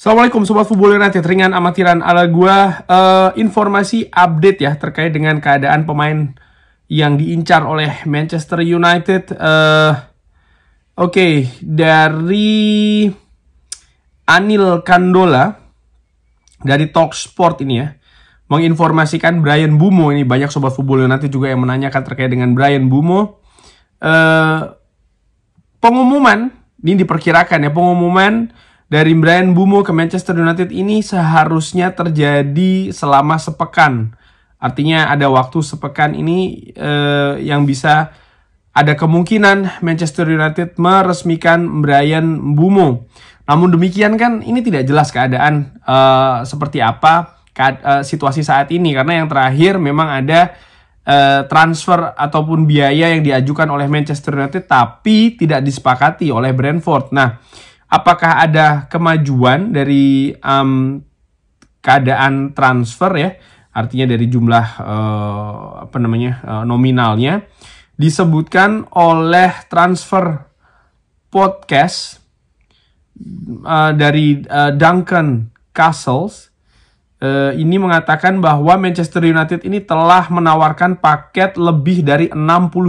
Assalamualaikum Sobat Football United, ringan amatiran ala gua. Informasi update ya terkait dengan keadaan pemain yang diincar oleh Manchester United. Oke, dari Anil Kandola dari Talksport ini ya, menginformasikan Bryan Mbeumo. Ini banyak Sobat Football United juga yang menanyakan terkait dengan Bryan Mbeumo. Pengumuman, ini diperkirakan ya, pengumuman dari Bryan Mbeumo ke Manchester United ini seharusnya terjadi selama sepekan. Artinya ada waktu sepekan ini yang bisa ada kemungkinan Manchester United meresmikan Bryan Mbeumo. Namun demikian kan ini tidak jelas keadaan seperti apa situasi saat ini. Karena yang terakhir memang ada transfer ataupun biaya yang diajukan oleh Manchester United tapi tidak disepakati oleh Brentford. Nah, apakah ada kemajuan dari keadaan transfer ya, artinya dari jumlah nominalnya, disebutkan oleh Transfer Podcast dari Duncan Castles. Ini mengatakan bahwa Manchester United ini telah menawarkan paket lebih dari 60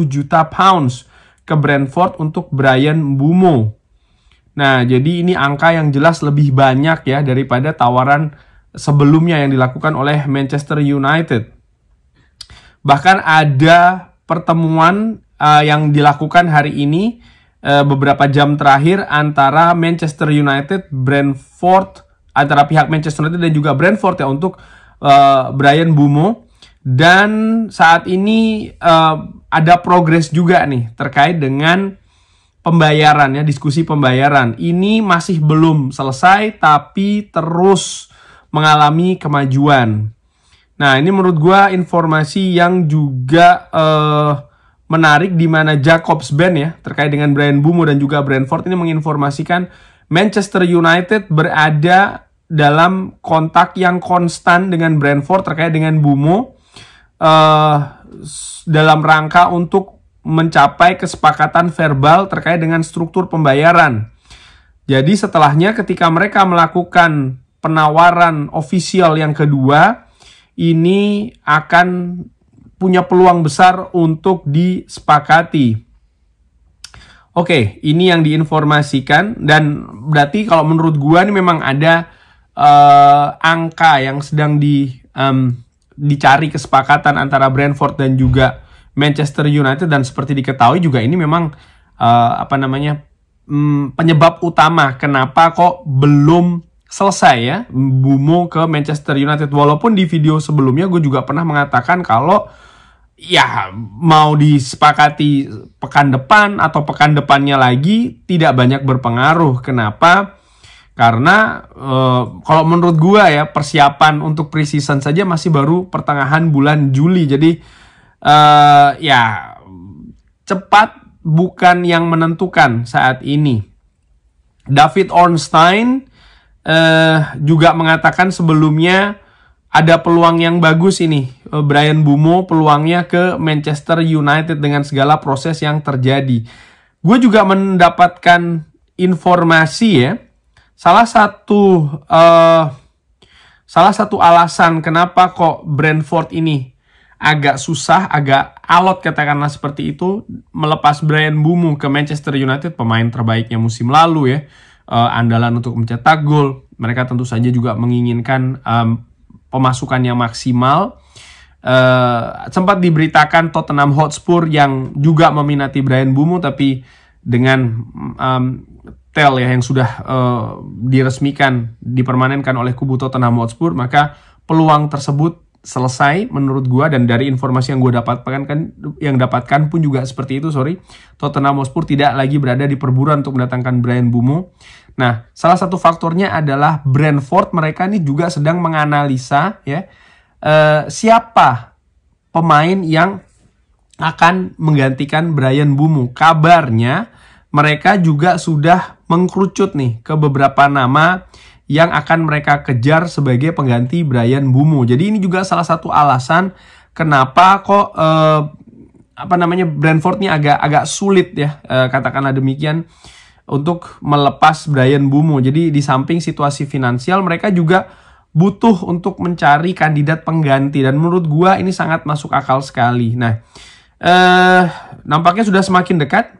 juta pounds ke Brentford untuk Bryan Mbeumo. Nah, jadi ini angka yang jelas lebih banyak ya daripada tawaran sebelumnya yang dilakukan oleh Manchester United. Bahkan ada pertemuan yang dilakukan hari ini beberapa jam terakhir antara Manchester United, Brentford, antara pihak Manchester United dan juga Brentford ya untuk Bryan Mbeumo. Dan saat ini ada progres juga nih terkait dengan pembayaran ya, diskusi pembayaran. Ini masih belum selesai tapi terus mengalami kemajuan. Nah, ini menurut gua informasi yang juga menarik, di mana Jakobsband ya terkait dengan Bryan Mbeumo dan juga Brentford ini menginformasikan Manchester United berada dalam kontak yang konstan dengan Brentford terkait dengan Mbeumo dalam rangka untuk mencapai kesepakatan verbal terkait dengan struktur pembayaran. Jadi setelahnya ketika mereka melakukan penawaran ofisial yang kedua, ini akan punya peluang besar untuk disepakati. Oke, ini yang diinformasikan, dan berarti kalau menurut gua ini memang ada angka yang sedang dicari kesepakatan antara Brentford dan juga Manchester United, dan seperti diketahui juga ini memang penyebab utama kenapa kok belum selesai ya Mbeumo ke Manchester United. Walaupun di video sebelumnya gue juga pernah mengatakan kalau ya mau disepakati pekan depan atau pekan depannya lagi tidak banyak berpengaruh. Kenapa? Karena kalau menurut gue ya, persiapan untuk pre-season saja masih baru pertengahan bulan Juli. Jadi ya cepat bukan yang menentukan saat ini. David Ornstein juga mengatakan sebelumnya ada peluang yang bagus ini, Bryan Mbeumo peluangnya ke Manchester United dengan segala proses yang terjadi. Gue juga mendapatkan informasi ya, salah satu alasan kenapa kok Brentford ini agak susah, agak alot katakanlah seperti itu, melepas Bryan Mbeumo ke Manchester United, pemain terbaiknya musim lalu ya, andalan untuk mencetak gol. Mereka tentu saja juga menginginkan pemasukan yang maksimal. Sempat diberitakan Tottenham Hotspur yang juga meminati Bryan Mbeumo, tapi dengan tel ya yang sudah diresmikan, dipermanenkan oleh kubu Tottenham Hotspur, maka peluang tersebut selesai menurut gua. Dan dari informasi yang gue dapatkan pun juga seperti itu. Tottenham Hotspur tidak lagi berada di perburuan untuk mendatangkan Bryan Mbeumo. Nah, salah satu faktornya adalah Brentford, mereka ini juga sedang menganalisa ya siapa pemain yang akan menggantikan Bryan Mbeumo. Kabarnya mereka juga sudah mengkerucut nih ke beberapa nama yang akan mereka kejar sebagai pengganti Bryan Mbeumo. Jadi ini juga salah satu alasan kenapa kok Brentford ini agak sulit ya, katakanlah demikian, untuk melepas Bryan Mbeumo. Jadi di samping situasi finansial, mereka juga butuh untuk mencari kandidat pengganti. Dan menurut gua ini sangat masuk akal sekali. Nah, nampaknya sudah semakin dekat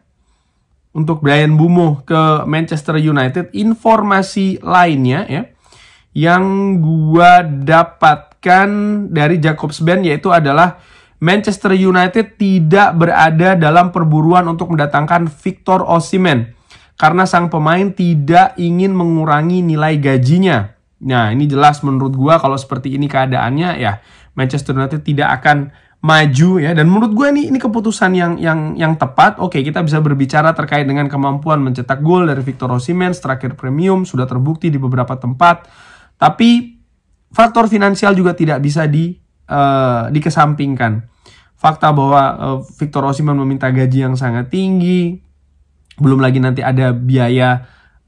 untuk Bryan Mbeumo ke Manchester United. Informasi lainnya ya yang gua dapatkan dari Jakobsband yaitu adalah Manchester United tidak berada dalam perburuan untuk mendatangkan Victor Osimhen karena sang pemain tidak ingin mengurangi nilai gajinya. Nah, ini jelas menurut gua kalau seperti ini keadaannya ya Manchester United tidak akan maju ya, dan menurut gue ini keputusan yang tepat. Oke, kita bisa berbicara terkait dengan kemampuan mencetak gol dari Victor Osimhen, striker premium, sudah terbukti di beberapa tempat. Tapi faktor finansial juga tidak bisa dikesampingkan. Fakta bahwa Victor Osimhen meminta gaji yang sangat tinggi, belum lagi nanti ada biaya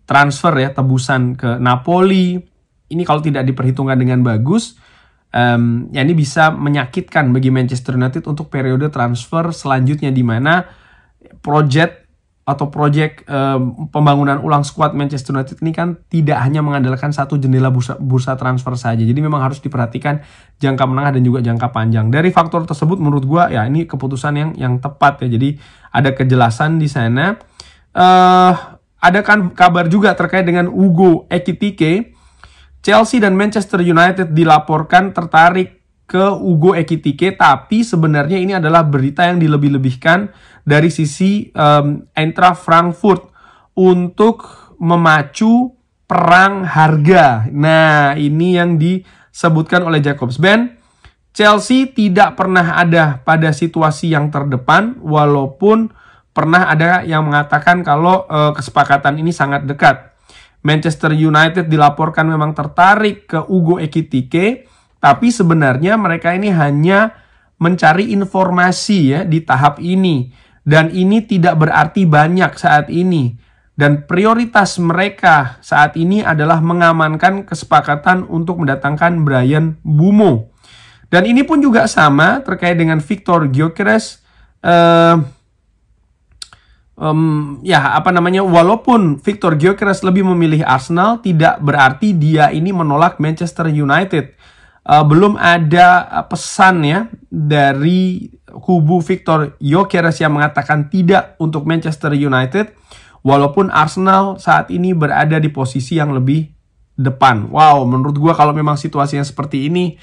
transfer ya, tebusan ke Napoli. Ini kalau tidak diperhitungkan dengan bagus, ya ini bisa menyakitkan bagi Manchester United untuk periode transfer selanjutnya, di mana project pembangunan ulang skuad Manchester United ini kan tidak hanya mengandalkan satu jendela bursa transfer saja. Jadi memang harus diperhatikan jangka menengah dan juga jangka panjang. Dari faktor tersebut menurut gua ya ini keputusan yang tepat ya. Jadi ada kejelasan di sana. Ada kan kabar juga terkait dengan Ugo Ekitike. Chelsea dan Manchester United dilaporkan tertarik ke Ugo Ekitike, tapi sebenarnya ini adalah berita yang dilebih-lebihkan dari sisi Eintracht Frankfurt untuk memacu perang harga. Nah, ini yang disebutkan oleh Jakobsband. Chelsea tidak pernah ada pada situasi yang terdepan, walaupun pernah ada yang mengatakan kalau kesepakatan ini sangat dekat. Manchester United dilaporkan memang tertarik ke Ugo Ekitike, tapi sebenarnya mereka ini hanya mencari informasi ya di tahap ini. Dan ini tidak berarti banyak saat ini. Dan prioritas mereka saat ini adalah mengamankan kesepakatan untuk mendatangkan Bryan Mbeumo. Dan ini pun juga sama terkait dengan Viktor Gyökeres. Walaupun Viktor Gyökeres lebih memilih Arsenal, tidak berarti dia ini menolak Manchester United. Belum ada pesan ya dari kubu Viktor Gyökeres yang mengatakan tidak untuk Manchester United, walaupun Arsenal saat ini berada di posisi yang lebih depan. Wow, menurut gua kalau memang situasinya seperti ini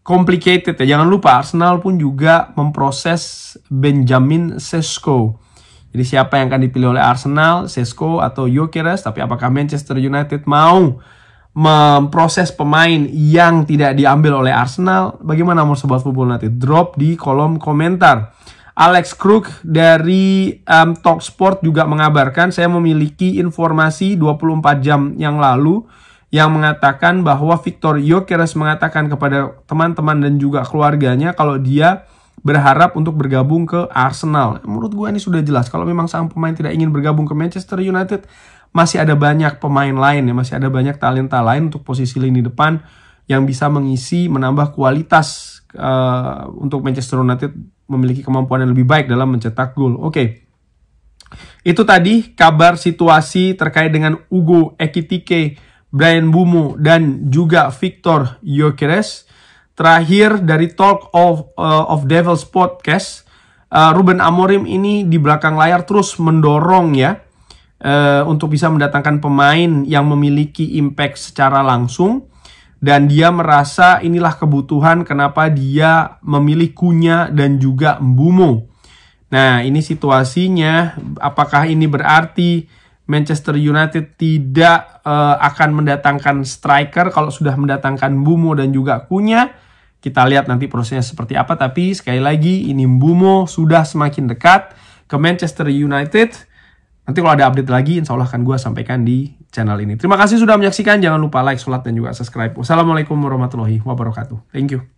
complicated ya. Jangan lupa Arsenal pun juga memproses Benjamin Sesko. Jadi siapa yang akan dipilih oleh Arsenal, Sesko atau Gyökeres? Tapi apakah Manchester United mau memproses pemain yang tidak diambil oleh Arsenal? Bagaimana menurut Sobat Football United? Drop di kolom komentar. Alex Kruk dari Talksport juga mengabarkan, saya memiliki informasi 24 jam yang lalu yang mengatakan bahwa Viktor Gyökeres mengatakan kepada teman-teman dan juga keluarganya kalau dia berharap untuk bergabung ke Arsenal. Menurut gue ini sudah jelas. Kalau memang sang pemain tidak ingin bergabung ke Manchester United, masih ada banyak pemain lain ya, masih ada banyak talenta lain untuk posisi lini depan yang bisa mengisi, menambah kualitas untuk Manchester United memiliki kemampuan yang lebih baik dalam mencetak gol. Oke. Itu tadi kabar situasi terkait dengan Ugo Ekitike, Bryan Mbeumo dan juga Viktor Gyökeres. Terakhir dari Talk of Devils Podcast, Ruben Amorim ini di belakang layar terus mendorong ya untuk bisa mendatangkan pemain yang memiliki impact secara langsung, dan dia merasa inilah kebutuhan kenapa dia memilih Cunha dan juga Mbeumo. Nah, ini situasinya. Apakah ini berarti Manchester United tidak akan mendatangkan striker kalau sudah mendatangkan Mbeumo dan juga Cunha? Kita lihat nanti prosesnya seperti apa. Tapi sekali lagi ini Mbeumo sudah semakin dekat ke Manchester United. Nanti kalau ada update lagi insya Allah akan gue sampaikan di channel ini. Terima kasih sudah menyaksikan. Jangan lupa like, sholat, dan juga subscribe. Wassalamualaikum warahmatullahi wabarakatuh. Thank you.